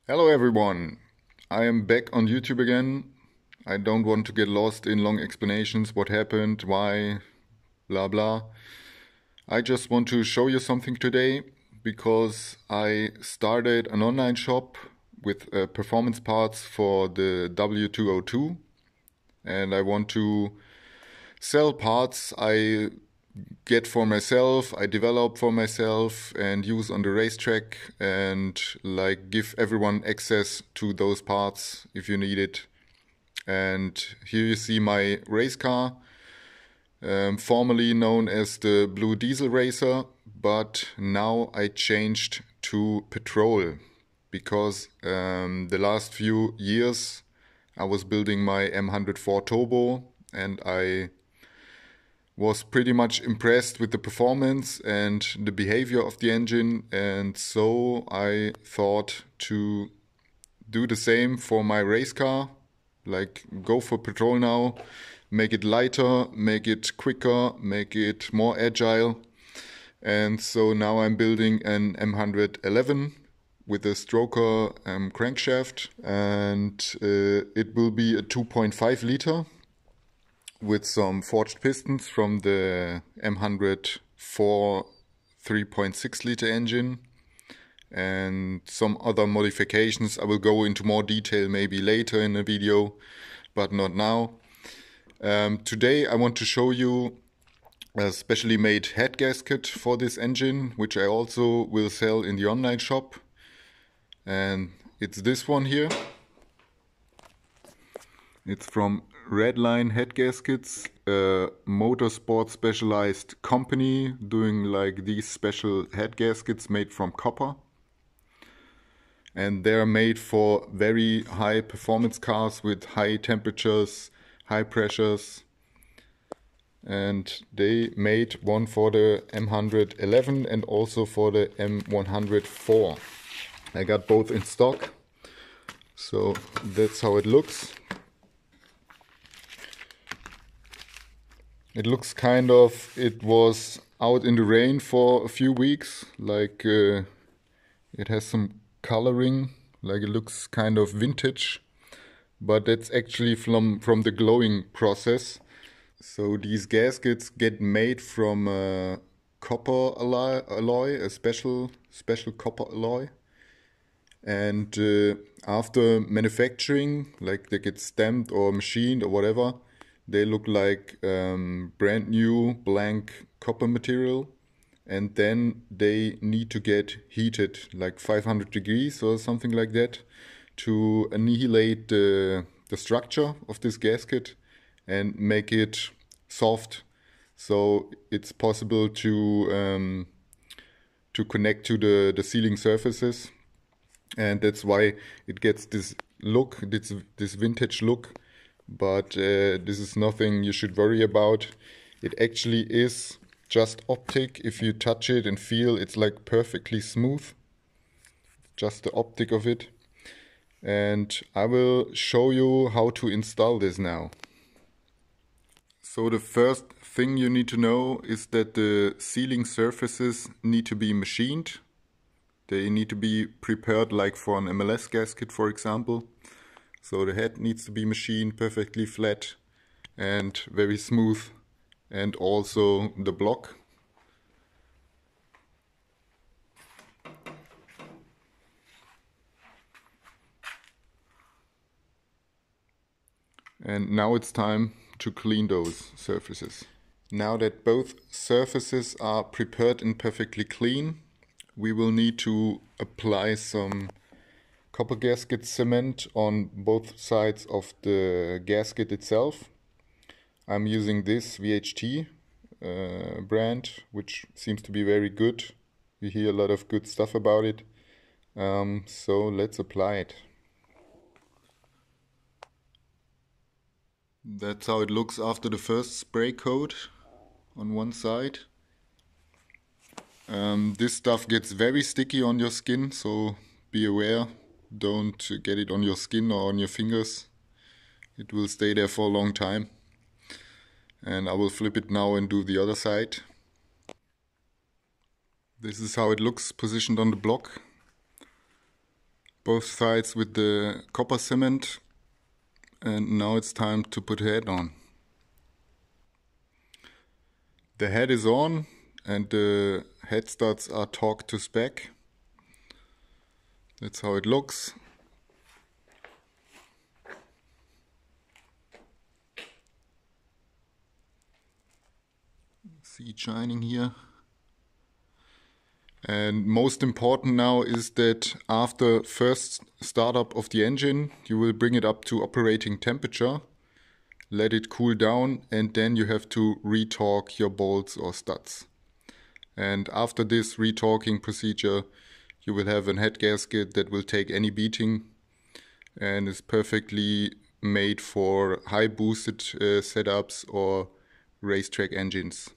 Hello everyone, I am back on YouTube again. I don't want to get lost in long explanations, what happened, why, blah blah. I just want to show you something today because I started an online shop with performance parts for the W202 and I want to sell parts I get for myself, I develop for myself and use on the racetrack and like give everyone access to those parts if you need it. And here you see my race car, formerly known as the Blue Diesel Racer, but now I changed to petrol because the last few years I was building my M104 Turbo and I was pretty much impressed with the performance and the behavior of the engine, and so I thought to do the same for my race car, like go for petrol now, make it lighter, make it quicker, make it more agile. And so now I'm building an M111 with a stroker crankshaft, and it will be a 2.5 liter with some forged pistons from the M104 3.6 liter engine and some other modifications. I will go into more detail maybe later in the video, but not now. Today I want to show you a specially made head gasket for this engine, which I also will sell in the online shop. And it's this one here. It's from Redline Head Gaskets, a motorsport specialized company doing like these special head gaskets made from copper. And they're made for very high performance cars with high temperatures, high pressures. And they made one for the M111 and also for the M104. I got both in stock. So that's how it looks. It looks kind of, it was out in the rain for a few weeks, like it has some coloring, like it looks kind of vintage, but that's actually from the glowing process. So these gaskets get made from copper alloy, a special copper alloy. And after manufacturing, like they get stamped or machined or whatever, they look like brand new blank copper material, and then they need to get heated like 500 degrees or something like that to annihilate the structure of this gasket and make it soft, so it's possible to connect to the sealing surfaces, and that's why it gets this look, this vintage look. But this is nothing you should worry about. It actually is just optic. If you touch it and feel, it's like perfectly smooth. Just the optic of it. And I will show you how to install this now. So the first thing you need to know is that the sealing surfaces need to be machined. They need to be prepared like for an MLS gasket, for example. So the head needs to be machined perfectly flat and very smooth, and also the block. And now it's time to clean those surfaces. Now that both surfaces are prepared and perfectly clean, we will need to apply some copper gasket cement on both sides of the gasket itself. I'm using this VHT brand, which seems to be very good. We hear a lot of good stuff about it. So let's apply it. That's how it looks after the first spray coat on one side. This stuff gets very sticky on your skin, so be aware. Don't get it on your skin or on your fingers. It will stay there for a long time. And I will flip it now and do the other side. This is how it looks positioned on the block. both sides with the copper cement, and now it's time to put head on. The head is on and the head studs are torqued to spec. That's how it looks. See it shining here. And most important now is that after first startup of the engine, you will bring it up to operating temperature, let it cool down, and then you have to retorque your bolts or studs. And after this retorquing procedure, you will have a head gasket that will take any beating and is perfectly made for high boosted setups or racetrack engines.